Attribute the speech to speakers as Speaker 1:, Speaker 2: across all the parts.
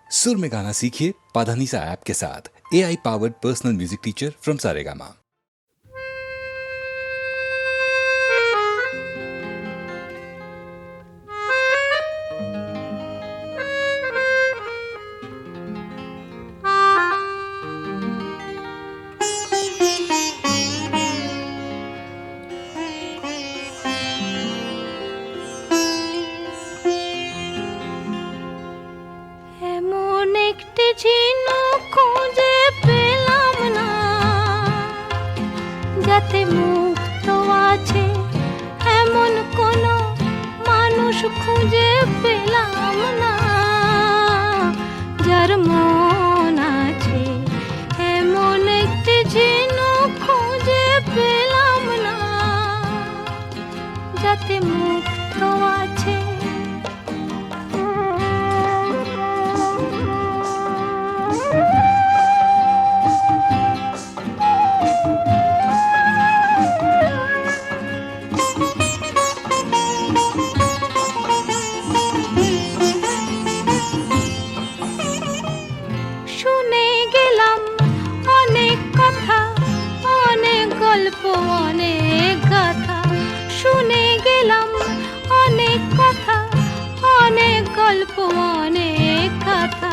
Speaker 1: सुर में गाना सीखिए पाधानीसा ऐप के साथ। AI powered personal music teacher from Saregama.
Speaker 2: যাতে মুক্ত আছে এমন কোন মানুষ খুঁজে পেলাম না, যার মন আছে এমন একটি ঝিনুক খুঁজে পেলাম না, যাতে মুক্ত আছে। অনেক গাথা শুনে গেলাম, অনেক কথা, অনেক গল্প, অনেক কথা,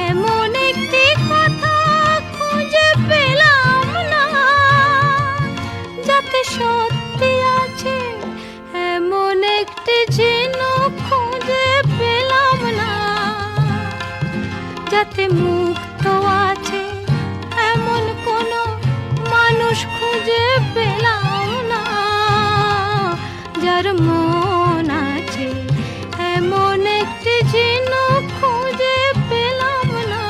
Speaker 2: এমন একটি কথা খুঁজে পেলাম না, যাতে সত্যি আছে এমন একটি ঝিনুক খুঁজে পেলাম না, যাতে মুক্ত আছে এমন কোনো মানুষ খুঁজে পেলাম না, যার মন আছে এমন একটি ঝিনুক খুঁজে পেলাম না।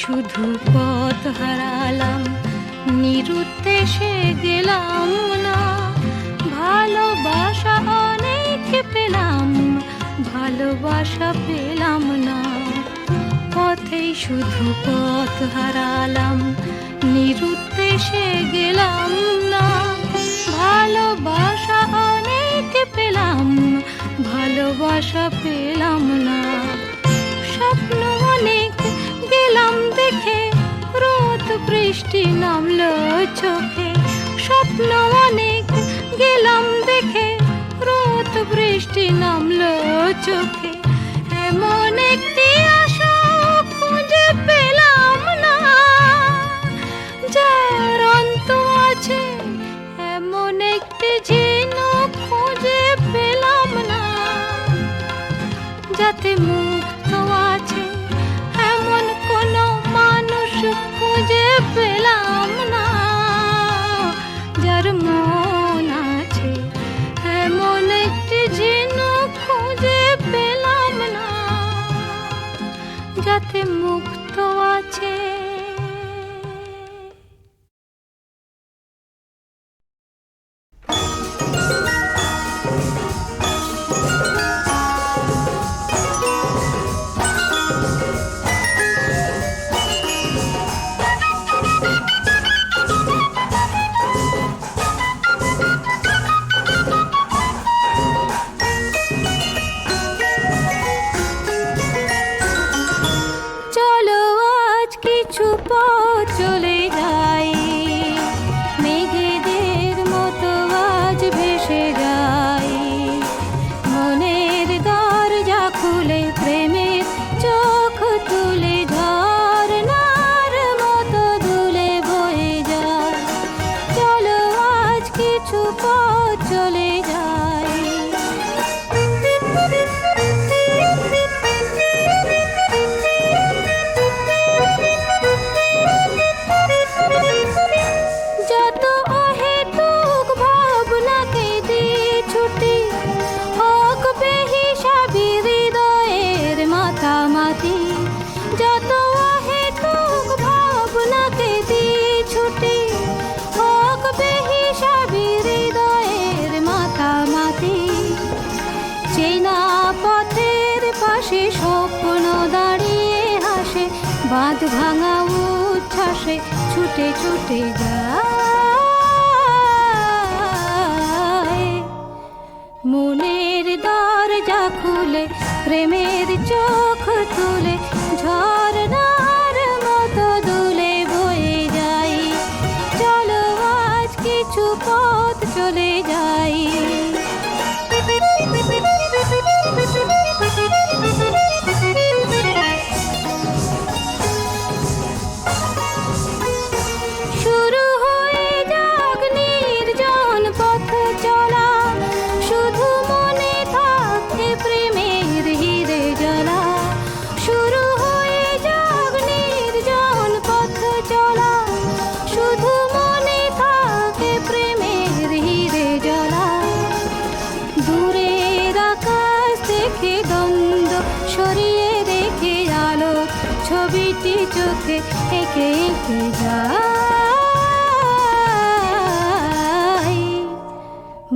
Speaker 2: শুধু পথ হারালাম, নিরুদ্দেশে গেলাম না, ভালোবাসা অনেক পেলাম, ভালোবাসা পেলাম না। পথেই শুধু পথ হারালাম, নিরুদ্দেশে গেলাম না, ভালোবাসা অনেক পেলাম, ভালোবাসা পেলাম না। স্বপ্ন অনেক গেলাম দেখে, রোদ বৃষ্টি নামলো চোখে, স্বপ্ন অনেক গেলাম দেখে, রোদ বৃষ্টি নামলো চোখে, এমন একটি আশা খুঁজে পেলাম না, যার অন্ত আছে এমন একটি ঝিনুক খুঁজে পেলাম না, যাতে মুক্ত আছে এমন কোন মানুষ খুঁজে পেলাম না, যার মন আছে এমন একটি ঝিনুক খুঁজে পেলাম না, যাতে মুক্ত আছে। চলো আজ কিছু ভাঙা উচ্ছ্বাসে ছুটে ছুটে যায়। মনের দরজা খুলে প্রেমের চোখ তুলে ঝর্ণার মতো দুলে বয়ে যাই। চলো আজ কিছু পথ চলে যাই। শুরু হয়ে যাক নির্জন পথ চলা, শুধু মনে থাকে প্রেমের হিরে জ্বালা। শুরু হয়ে যাক নির্জন পথ চলা, শুধু মনে থাকে প্রেমের হিরে জ্বালা। দূরের আকাশ দেখে দ্বন্দ্ব সরিয়ে রেখে আলো ছবিটি চোখে এঁকে এঁকে যাই।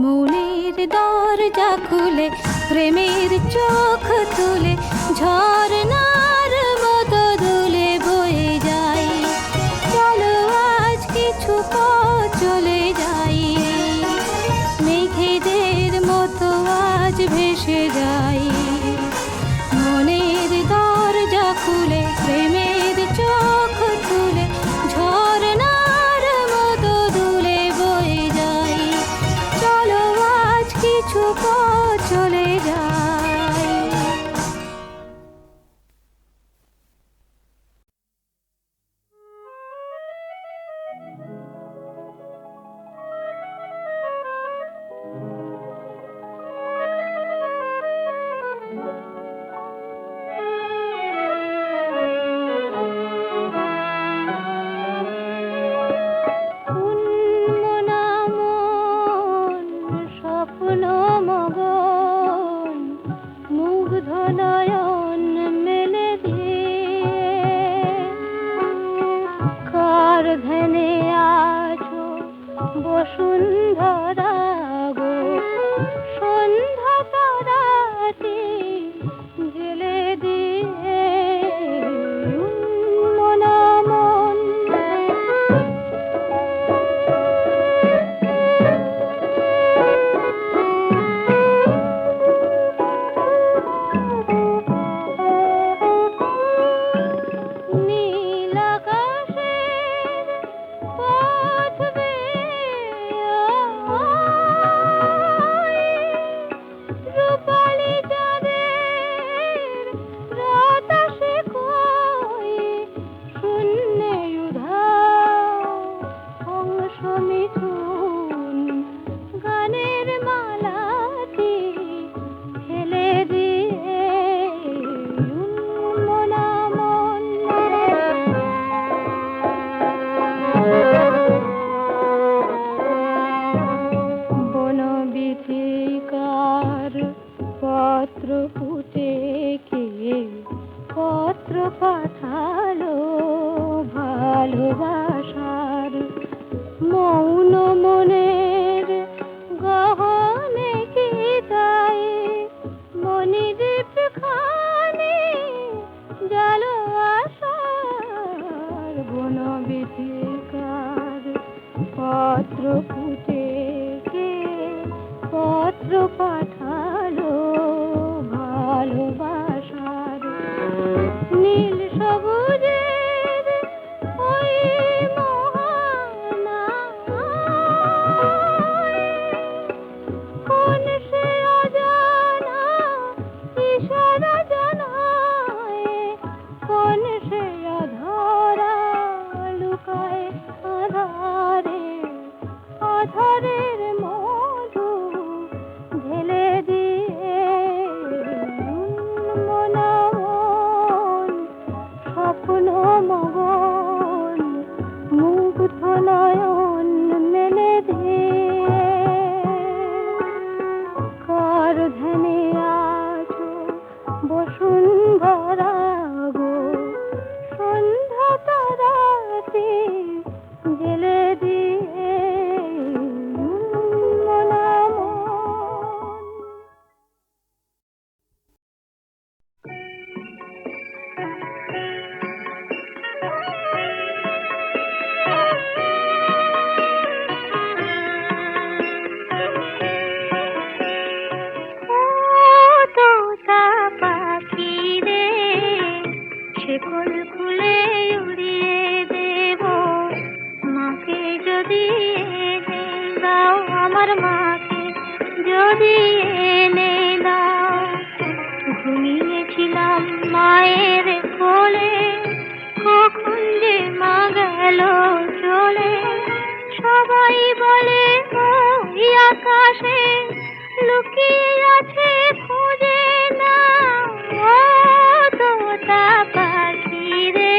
Speaker 2: মনের দরজা খুলে প্রেমের চোখ তুলে ঝর্ণার মতো দুলে বয়ে যাই। চলো আজ কিছু পথ চলে যাই। মেঘেদের মতো আজ ভেসে যাই। মনের দরজা খুলে প্রেমের চোখ তুলে ঝর্ণার মতো দুলে বয়ে যাই। চলো আজ কিছু পথ চলে যাই। উন্মনা মন স্বপ্ন মগন, মুগ্ধ নয়ন মেলে দিয়ে কার ধ্যানে আছো বসুন্ধরা গো। সন্ধ্যা তারাটি জেলে দিয়ে উন্মনা মন। নীল আকাশের পথ বেয়ে রূপালি চাঁদের রাত আসে কই। শূন্যে উধাও হংস মিথুন গানের মালাটি ফেলে দিয়ে উন্মনা মন। বনবিথিকার পত্র ফুটে কে পত্র পাঠালো ভালোবাসার। মৌন মনের গহনে কি তাই মনিদীপ খানে জালো আশার। বনবিথিকার পত্র ফুটে কে পত্র পাঠালো ভালোবাসার। নীল সবুজের ওই মোহনায় কোন সে অজানা ইশারা জানায়। কোন সে অধরা লুকায় আধারে, আধারের মধু ঢেলে দিয়ে উন্মনা মন স্বপ্ন মগন, মুগ্ধ নয়ন মেলে দিয়ে কার ধ্যানে আছো বসুন্ধরা গো। সন্ধ্যা তারাটি জেলে দিয়ে উন্মনা মন। আকাশে লুকিয়ে আছে খুঁজে না ও তোতা পাখি রে।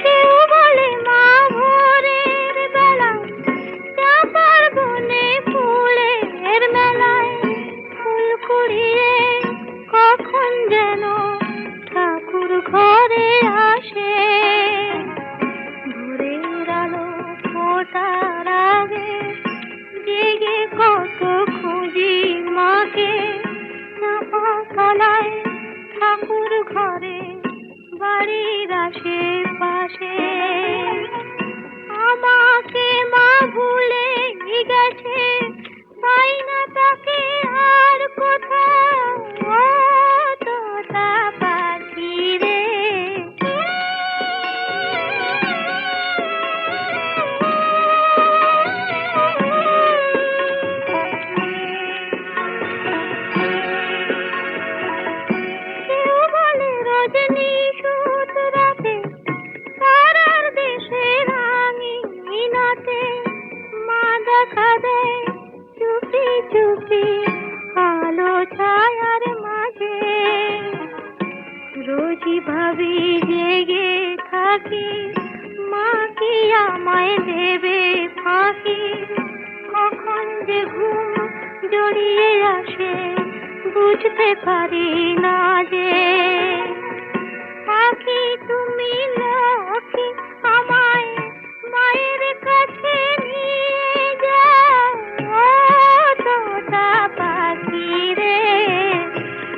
Speaker 2: কেউ বলে মা ভোরের বেলায় চাঁপার বনে ফুলের মেলায় ফুল কুড়িয়ে কখন যেন ঠাকুর ঘরে আসে। ভোরের আলো ফোটার আগে জেগে কত খুঁজি মাকে চাঁপা তলায় ঠাকুর ঘরে বাড়ির আশেপাশে। আমাকে মা ভুলে গেছে পাই না তাকে আর কোথাও ও তোতা পাখি রে। কেউ বলে রজনী সুত রাতে তারার দেশে রাঙিনাতে মা দেখা দেয় চুপি চুপি আলো ছায়ার মাঝে। রোজই ভাবি জেগে থাকি মা কি আমায় দেবে ফাঁকি। কখন যে ঘুম জড়িয়ে আসে বুঝতে পারি না যে। পাখি তুমি লক্ষ্মী আমায় মায়ের কাছে নিয়ে যাও ও তোতা পাখি রে।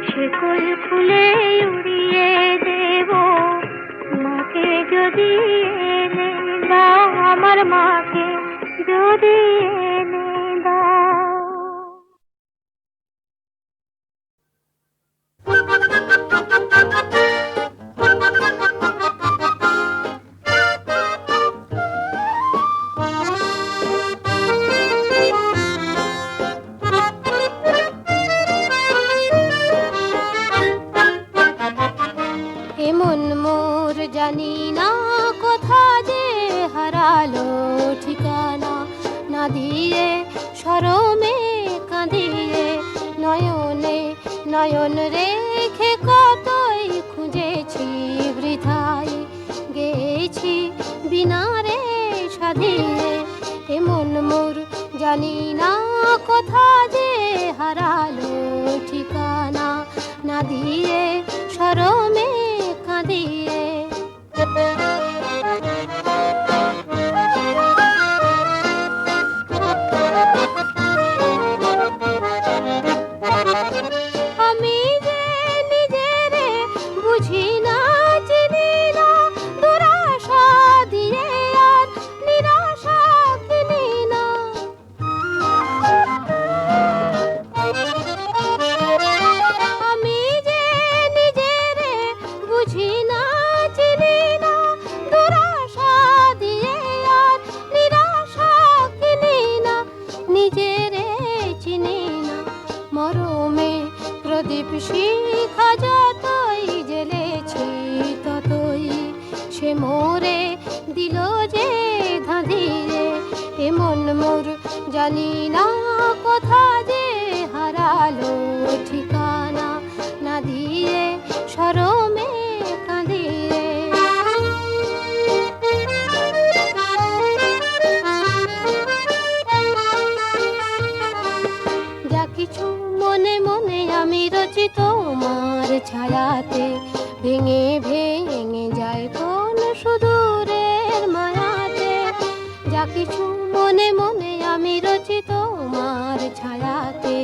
Speaker 2: শিকল খুলে উড়িয়ে দেব মাকে যদি এনে দাও আমার মাকে যদি এনে দাও। এমন মোর জানি না কোথা যে হারালো ঠিকানা না দিয়ে শরমে কাঁদিয়ে নয়নে নয়ন রেখে কতই খুঁজেছি বৃথায় গেছি বিনা রে সাধিয়ে। এমন মোর জানি না কোথা যে হারালো ঠিকানা না দিয়ে শরমে কাঁদিয়ে। আমি যে নিজেরে বুঝি না চিনি না দুরাশা দিয়ে আর নিরাশা কিনি না। আমি যে নিজেরে বুঝি না চিনি না দুরাশা দিয়ে আর নিরাশা কিনি না। নিজেরে চিনি না মরমে প্রদীপ শিখা যতই জ্বেলেছি ততই সে মোরে দিল যে ধাঁধিয়ে। এমন মোর জানি না কোথা যে হারালো ঠিকানা না দিয়ে শরমে কাঁদিয়ে। যা কিছু মনে মনে আমি রচি তোমার ছায়াতে ভেঙে ভেঙে যায় কোন সুদূরের মায়াতে। যা কিছু মনে মনে আমি রচি তোমার ছায়াতে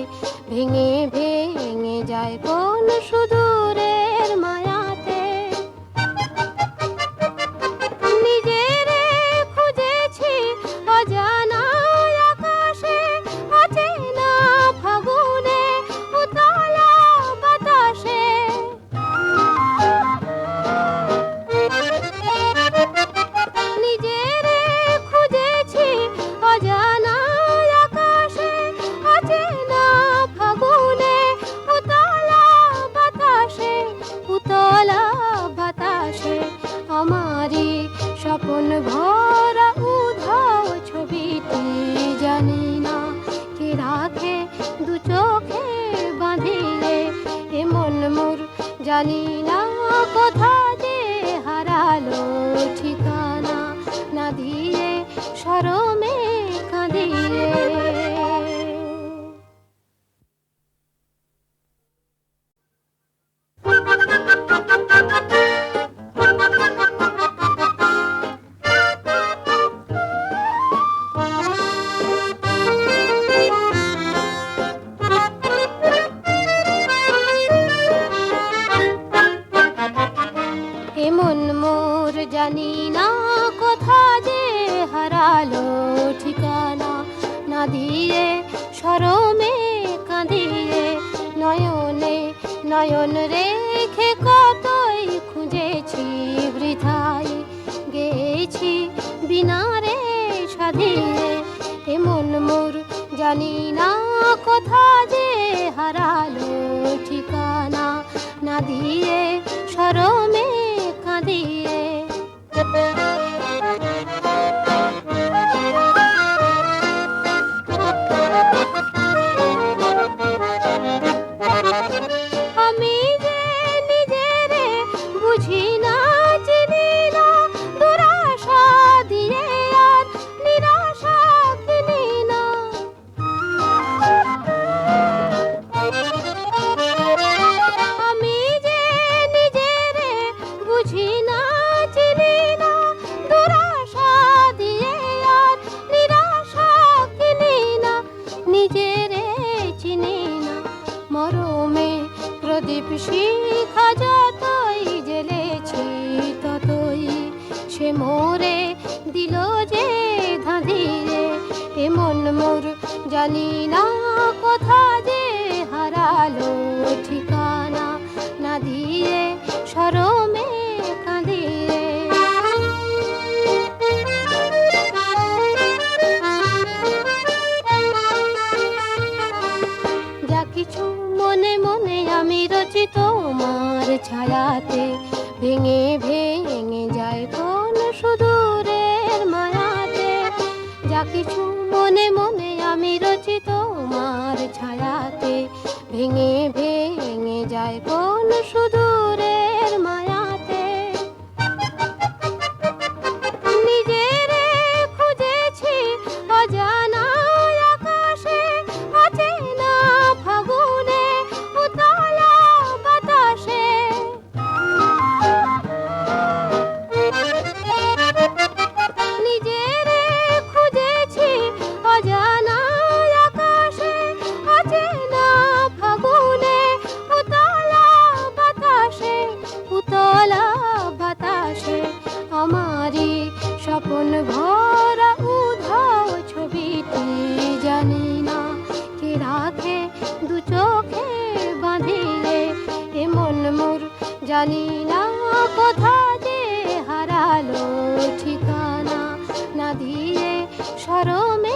Speaker 2: ভেঙে ভেঙে যায় কোন সুদূরের মায়াতে। নিজেরে খুঁজেছি অজানা আকাশে অচেনা ফাগুনে উতলা বাতাসে। নিজেরে খুঁজেছি অজানা আকাশে অচেনা ফাগুনে স্বপন ভরা উধাও ছবিটি জানি না কে রাখে দু চোখে বাঁধিয়ে এ মন মোর জানি না কোথা যে হারালো ঠিকানা না দিয়ে শরমে কাঁদিয়ে। এমন মোর জানি না কোথা যে হারালো ঠিকানা না দিয়ে শরমে কাঁদিয়ে নয়নে নয়ন রেখে কতই খুঁজেছি বৃথায় গেছি বিনারে সাধিয়ে এমন মোর জানি না কোথা যে হারালো ঠিকানা না দিয়ে শরমে কাঁদিয়ে। আমি যে নিজেরে বুঝি না চিনি না দুরাশা দিয়ে আর নিরাশা কিনি না। আমি যে নিজেরে বুঝি না চিনি না দুরাশা দিয়ে আর নিরাশা কিনি না। নিজেরে চিনি না মরমে প্রদীপ শিখা যতই জ্বেলেছি ততই সে মোরে দিল যে ধাঁধিয়ে এমন মোর জানি না কোথা যে হারালো ঠিকানা না দিয়ে শরমে কাঁদিয়ে। যা কিছু মনে মনে আমি রচি তোমার ছায়াতে ভেঙে ভেঙে যায় কোন সুদূরের মায়াতে। যা কিছু মনে মনে আমি রচি তোমার ছায়াতে ভেঙে ভেঙে যায় কোন সুদূরের মায়াতে। নিজেরে খুঁজেছি অজানা আকাশে অচেনা ফাগুনে উতলা বাতাসে। নিজেরে খুঁজেছি অজানা আকাশে অচেনা ফাগুনে উতলা বাতাসে উতলা বাতাসে। আমারই স্বপন ভরা উধাও ছবিটি জানি না কে রাখে দু চোখে বাঁধিয়ে এমন মোর জানি না কোথা যে হারালো ঠিকানা না দিয়ে শরমে